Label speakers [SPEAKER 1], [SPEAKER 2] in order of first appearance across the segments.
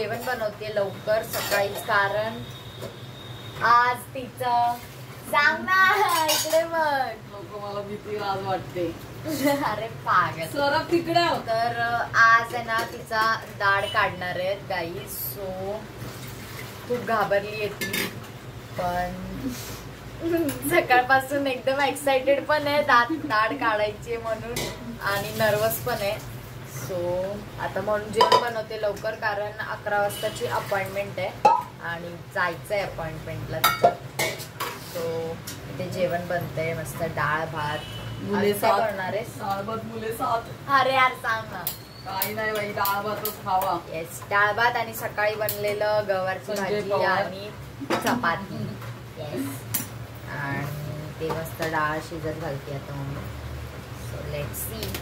[SPEAKER 1] जेवण बनवते लवकर सकाळीच, कारण आज तिचं सांग ना इकडे बघ.
[SPEAKER 2] नको मला भीती लाज वाटते.
[SPEAKER 1] अरे पागल
[SPEAKER 2] सरक तिकडे.
[SPEAKER 1] तर आज आहे ना तिचा दाढ काढणार आहेत गाईज. सो खूप घाबरली आहे ती, पण सकाळपासून एकदम एक्साइटेड पण आहे दाढ काढायची म्हणून, आणि नर्वस पण आहे. सो आता म्हणून जेवण बनवते लवकर, कारण 11 वाजताची अपॉइंटमेंट आहे आणि जायचं आहे अपॉइंटमेंटला तिचं. सो इथे जेवण बनतंय मस्त डाळ भात.
[SPEAKER 2] मुले
[SPEAKER 1] काय करणार आहे?
[SPEAKER 2] डाळ भात मुले 7.
[SPEAKER 1] अरे यार सांग ना.
[SPEAKER 2] काही नाही बाई, डाळ भातच खावा.
[SPEAKER 1] येस, डाळ भात आणि सकाळी बनलेलं गवारची भाजी आणि चपाती. येस, आणि ते मस्त डाळ शिजत घालते आता mummy. So let's see.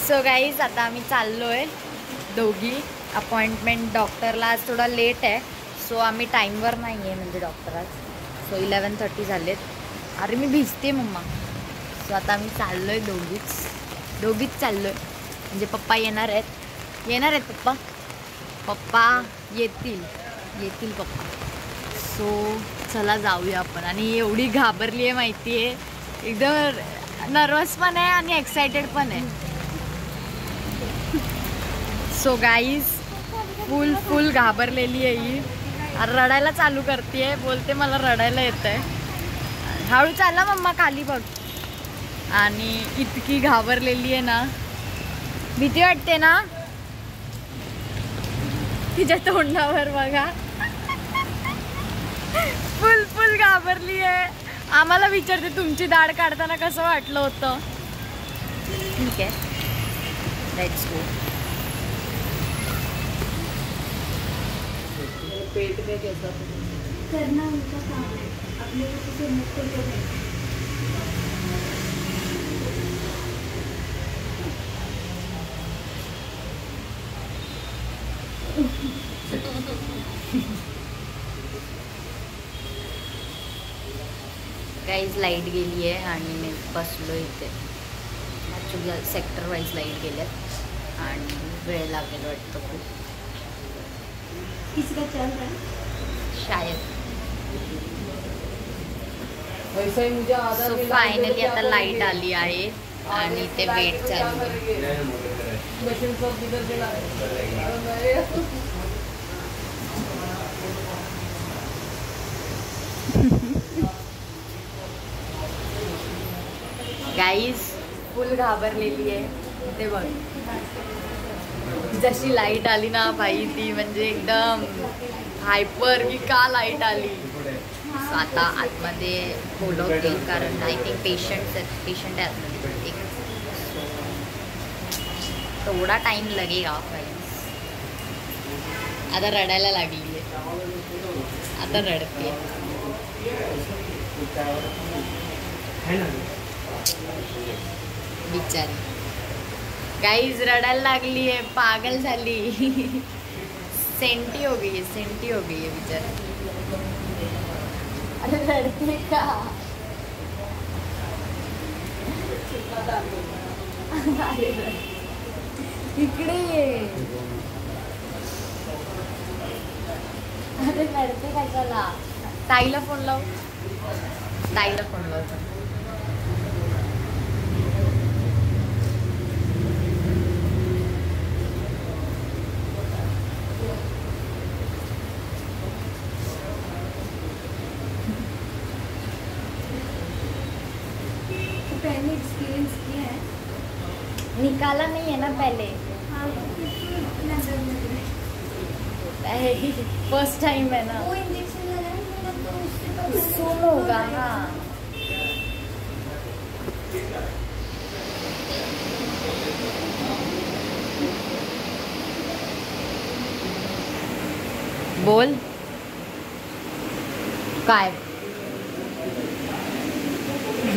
[SPEAKER 1] So guys आता आम्ही चाललोय दोघी. अपॉइंटमेंट डॉक्टरला आज थोडा लेट आहे, सो आम्ही टाईमवर नाही आहे म्हणजे डॉक्टर आज. सो 11:30 झालेत. अरे मी भिजते मम्मा. सो आता आम्ही चाललोय दोघीच चाललोय. म्हणजे पप्पा येणार आहेत पप्पा येतील पप्पा. सो चला जाऊया आपण. आणि एवढी घाबरली आहे माहिती आहे, एकदम नर्वस पण आहे आणि एक्सायटेड पण आहे. सो गाईज फुल घाबरलेली आहे ही. रडायला चालू करते, बोलते मला रडायला येतंय. हळू चालला मम्मा, खाली बघ. आणि इतकी घाबरलेली आहे ना, भीती वाटते ना तिच्या तोंडावर बघा. फुल घाबरली आहे. आम्हाला विचारते तुमची दाढ काढताना कसं वाटलं होतं. ठीक आहे, लेट्स गो.
[SPEAKER 2] पेट में कैसा
[SPEAKER 3] करना उनका काम है, अपने को किसी मुक्त को नहीं.
[SPEAKER 1] गाईज लाईट गेली आहे आणि मी बसलो इथे. ॲक्च्युली सेक्टर वाईज लाईट गेल्यात आणि वेळ लागेल वाटतं खूप.
[SPEAKER 3] किसी का चल रहा है
[SPEAKER 1] शायद.
[SPEAKER 2] वैसा ही मुझे आधा.
[SPEAKER 1] सो फायनली आता लाईट आली आहे आणि ते वेट चालू आहे.
[SPEAKER 2] मशीन सब इधर से
[SPEAKER 1] गाईज फुल घाबरलेली आहे. ते बघ, जशी लाईट आली ना बाई, ती म्हणजे एकदम हायपर की का लाईट आली. आता आतमध्ये बोलवते, कारण आय थिंक पेशंट आहे आतमध्ये. थोडा टाइम लगेगा गाईज. आता रडायला लागली आहे, आता रडते बिचारी. गाइस रडायला लागली है, पागल झाली. सेंटी हो गई है बेचारी. अरे लड़की का इकडे ये. अरे लढते कशाला. ताईला फोन लाव.
[SPEAKER 3] पहले एक्सपीरियंस किया है?
[SPEAKER 1] निकाला नहीं है ना पहले.
[SPEAKER 3] हाँ, इतना डर लग रहा है.
[SPEAKER 1] फर्स्ट टाइम है ना.
[SPEAKER 3] वो इंजेक्शन लगाया मेरा तो उससे तो
[SPEAKER 1] सुन होगा. हाँ बोल काय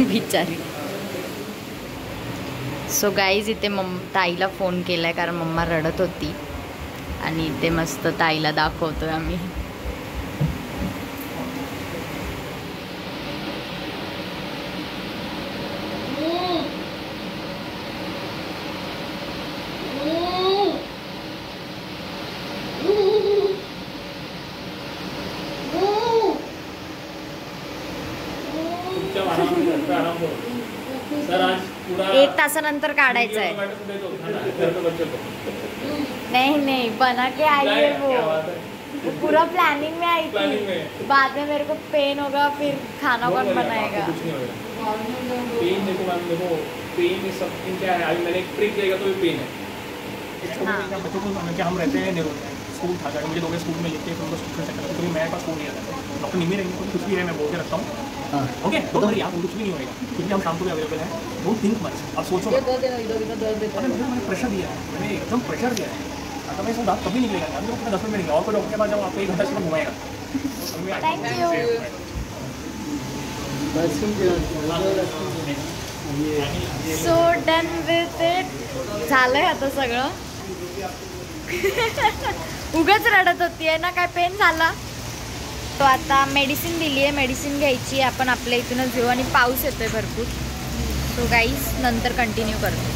[SPEAKER 1] बिचारी. सो गाईज इथे ताईला फोन केलाय, कारण मम्मा रडत होती आणि इथे मस्त ताईला दाखवतोय आम्ही. एक तासानंतर काढायचं आहे. नहीं बना के आई है वो पूरा प्लानिंग में आई थी. बाद में मेरे को पेन होगा फिर खाना कौन बनाएगा.
[SPEAKER 4] पेन देखो मैम, देखो पेन सब क्या है. अभी मैंने एक ट्रिक देगा तो ये पेन है. बच्चों को हम रहते हैं नेहरू में, स्कूल था जाकर मुझे लोग स्कूल में लिखते हैं, उनको स्कूल से क्योंकि मेरे पास स्कूल नहीं आता. डॉक्टर निमी रहेंगे कुछ भी है, मैं बोल के रखता हूँ. ओके डोंट वरी, आप कुछ भी नहीं होएगा क्योंकि हम शाम को भी अवेलेबल हैं. Don't think much. आप सोचो मैंने प्रेशर दिया है, मैंने एकदम प्रेशर दिया है. आता मैं दांत कभी निकलेगा. अभी तो 10 मिनट और कोई डॉक्टर के पास जाओ, आपको 1 घंटा से घुमाएगा.
[SPEAKER 1] Thank you. So done with it. झालंय आता सगळं. उगाच रडत होतीये ना, काय पेन झाला. तो आता मेडिसिन दिली आहे, मेडिसिन घ्यायची. आपण आपल्या इथूनच घेऊ आणि पाऊस येतोय भरपूर. सो गाईज नंतर कंटिन्यू करतो.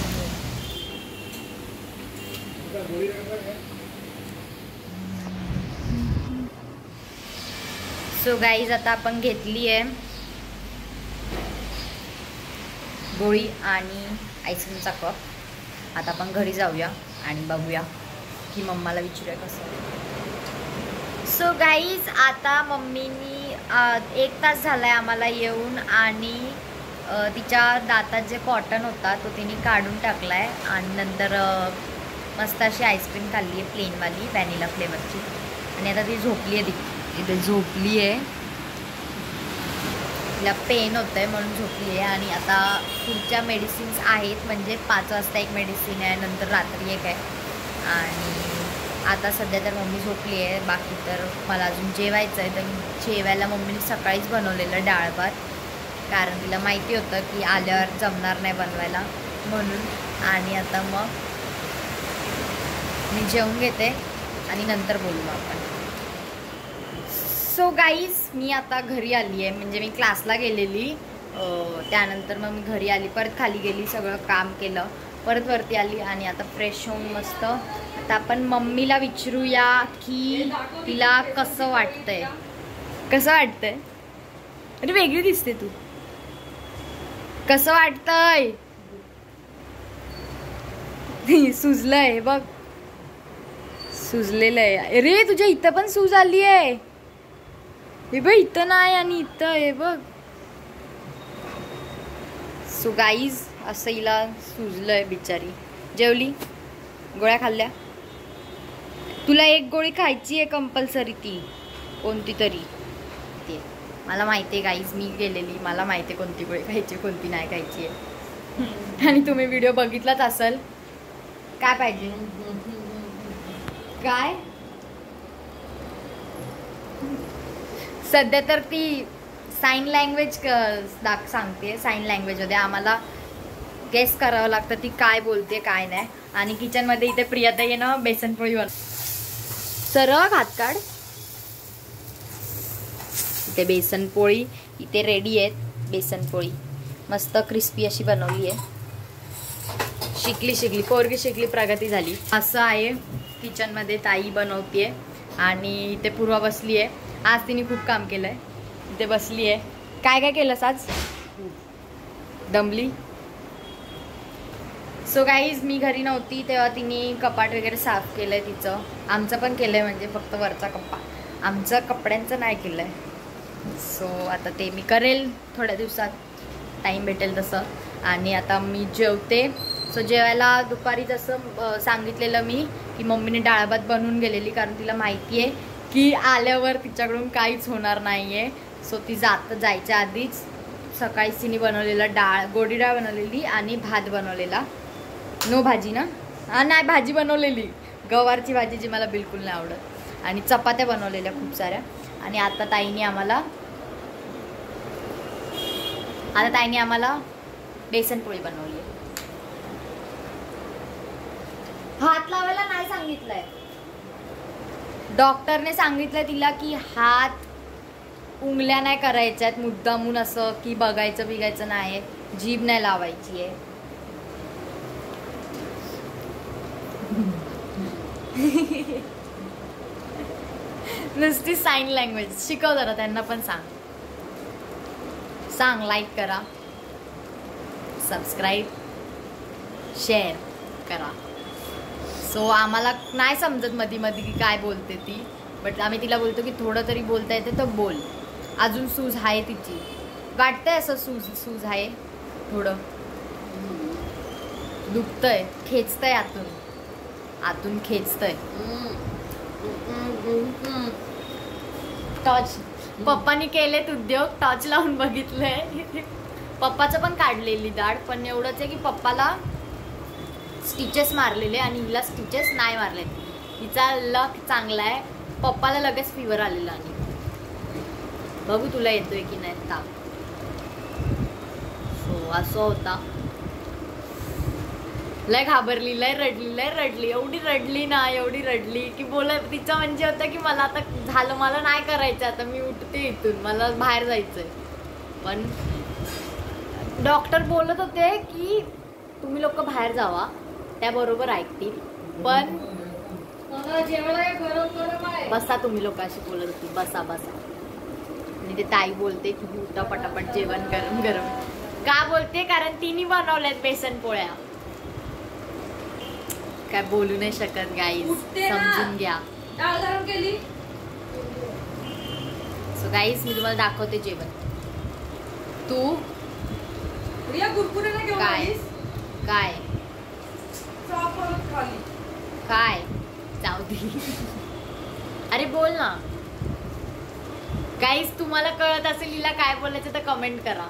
[SPEAKER 1] सो गाईज आता आपण घेतली आहे गोळी आणि आईस्क्रीमचा कप. आता आपण घरी जाऊया आणि बघूया की मम्माला विचारूया कसं. सो गाईज आता मम्मीनी 1 तास झाला आहे आम्हाला येऊन आणि तिच्या दातात जे कॉटन होता तो तिने काढून टाकला आहे आणि नंतर मस्त अशी आईस्क्रीम खाल्ली आहे प्लेनवाली व्हॅनिला फ्लेवरची. आणि आता ती झोपली आहे. इथे झोपली आहे. तिला पेन होतं आहे म्हणून झोपली आहे. आणि आता पुढच्या मेडिसिन्स आहेत, म्हणजे 5 वाजता एक मेडिसिन आहे, नंतर रात्री एक आहे. आणि आता सध्या तर मम्मी झोपली आहे. बाकी तर मला अजून जेवायचं आहे. तर जेवायला मम्मीने सकाळीच बनवलेलं डाळ भात, कारण तिला माहिती होतं की आल्यावर जमणार नाही बनवायला म्हणून. आणि आता मग मी जेवून घेते आणि नंतर बोलू आपण. सो गाईज मी आता घरी आली आहे, म्हणजे मी क्लासला गेलेली, त्यानंतर मग मी घरी आली, परत खाली गेली, सगळं काम केलं, परत वरती आली आणि आता फ्रेश होऊन मस्त आता आपण मम्मीला विचारूया की तिला कसं वाटतंय. कसं वाटतंय? अरे वेगळी दिसते तू. कसं वाटतंय? सुजलंय बघ, सुजलेलं आहे. अरे तुझ्या इथं पण सूज आली आहे. हे बघ इथं नाही आणि इथं हे बघ. सो गाईज असं हिला सुजलंय बिचारी. जेवली, गोळ्या खाल्ल्या. तुला एक गोळी खायची आहे कंपल्सरी, ती कोणती तरी ते मला माहिती आहे गाईज. मी गेलेली, मला माहिती आहे कोणती गोळी खायची कोणती नाही खायची आहे. आणि तुम्ही व्हिडिओ बघितलाच असेल. काय पाहिजे? काय सध्या तर ती साईन लँग्वेज सांगते. साईन लँग्वेजमध्ये आम्हाला गेस करावं लागतं ती काय बोलते काय नाही. आणि किचनमध्ये इथे प्रियाताई आहे ना बेसनपोळी बन. सरळ हात काढ. इथे बेसनपोळी इथे रेडी आहेत. बेसनपोळी मस्त क्रिस्पी अशी बनवली आहे. शिकली पोरगी शिकली, प्रगती झाली. असं आहे किचनमध्ये ताई बनवते आणि इथे पूर्वा बसली आहे. आज तिने खूप काम केलंय. इथे बसली आहे. काय काय केलंस आज? दमली. सो गाईज मी घरी नव्हती तेव्हा तिने कपाट वगैरे साफ केलंय तिचं. आमचं पण केलंय, म्हणजे फक्त वरचा कप्पा. आमचं कपड्यांचं नाही केलंय. सो आता ते मी करेल थोड्या दिवसात, टाईम भेटेल तसं. आणि आता मी जेवते. सो जेवायला दुपारी जसं सांगितलेलं मी की मम्मीने डाळ भात बनवून गेलेली, कारण तिला माहिती आहे की आल्यावर तिच्याकडून काहीच होणार नाही आहे. सो ती जायच्या आधीच सकाळीच तिने बनवलेला गोडी डाळ बनवलेली आणि भात बनवलेला. नो भाजी ना? हा नाही, भाजी बनवलेली गवारची भाजी जी मला बिलकुल नाही आवडत. आणि चपात्या बनवलेल्या खूप साऱ्या. आणि आता ताईने आम्हाला बेसनपोळी बनवली आहे. हात लावायला नाही सांगितलंय. डॉक्टरने सांगितलं तिला की हात उंगल्या नाही करायच्यात मुद्दामून, असं की बघायचं बिगायचं नाही, जीभ नाही लावायची आहे. नुसती साईन लँग्वेज शिकव जरा, त्यांना पण सांग. लाईक करा, सबस्क्राईब शेअर करा. सो आम्हाला नाही समजत मध्ये मध्ये की काय बोलते ती, बट आम्ही तिला बोलतो की थोडं तरी बोलता येते तर बोल. अजून सूज आहे तिची, वाटतंय असं सूज आहे, थोडं दुखतंय, खेचतंय आतून खेचतंय. टॉर्च पप्पानी केलेत उद्योग, टॉर्च लावून बघितलंय. पप्पाचं पण काढलेली दाढ, पण एवढंच आहे की पप्पाला स्टिचेस मारलेले आणि हिला स्टिचेस नाही मारले. हिचा लक चांगला आहे, पप्पाला लगेच फिवर आलेला आणि बघू तुला येतोय की नाही ताप. सो असं होता. लय घाबरली, लय रडली, एवढी रडली की बोलत तिचं म्हणजे होतं की मला आता झालं, मला नाही करायचं आता, मी उठते इथून, मला बाहेर जायचंय. पण डॉक्टर बोलत होते की तुम्ही लोक बाहेर जावा, त्या बरोबर ऐकतील, पण बसा तुम्ही लोक, अशी बोलत होती, बसा. आणि ते ताई बोलते की उठा पटापट, जेवण गरम का बोलते, कारण तिने बनवल्यात बेसन पोळ्या. काय बोलू नाही शकत गाईज, समजून घ्या. सो गाईज मी तुम्हाला दाखवते जेवण. तू काय जाऊ दे. अरे बोल ना गाईज, तुम्हाला कळत असेल हिला काय बोलायचं तर कमेंट करा.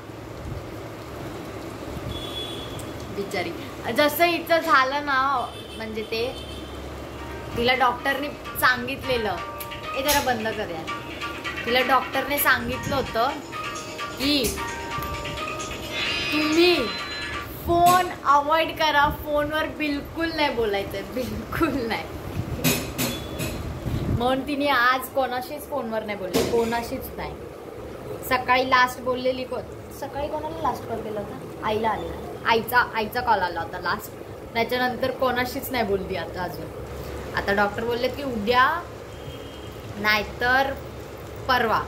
[SPEAKER 1] बिचारी जसं हिचं झालं ना, म्हणजे ते तिला डॉक्टरने सांगितलेलं, हे जरा बंद करूया. तिला डॉक्टरने सांगितलं होतं की तुम्ही फोन अवॉइड करा, फोनवर बिलकुल नाही बोलायचं, बिलकुल नाही. म्हणून तिने आज कोणाशीच फोनवर नाही बोलली, कोणाशीच नाही. सकाळी लास्ट बोललेली, सकाळी कोणाला लास्ट कॉल केला होता, आईला आलेला, आईचा कॉल आला होता लास्ट. त्याच्यानंतर कोणाशीच नाही बोलली आता अजून. आता डॉक्टर बोलले की उद्या नाहीतर परवा.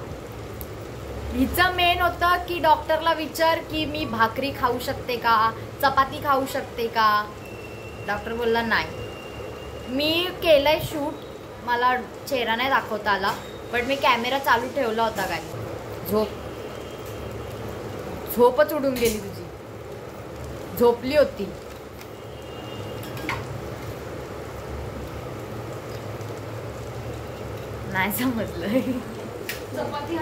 [SPEAKER 1] हिचं मेन होतं की डॉक्टरला विचार की मी भाकरी खाऊ शकते का, चपाती खाऊ शकते का. डॉक्टर बोलला नाही. मी केलंय शूट, मला चेहरा नाही दाखवता आला, पण मी कॅमेरा चालू ठेवला होता. काय झोपच उडून गेली तुझी, झोपली होती. नाही समजलं.
[SPEAKER 3] चपाती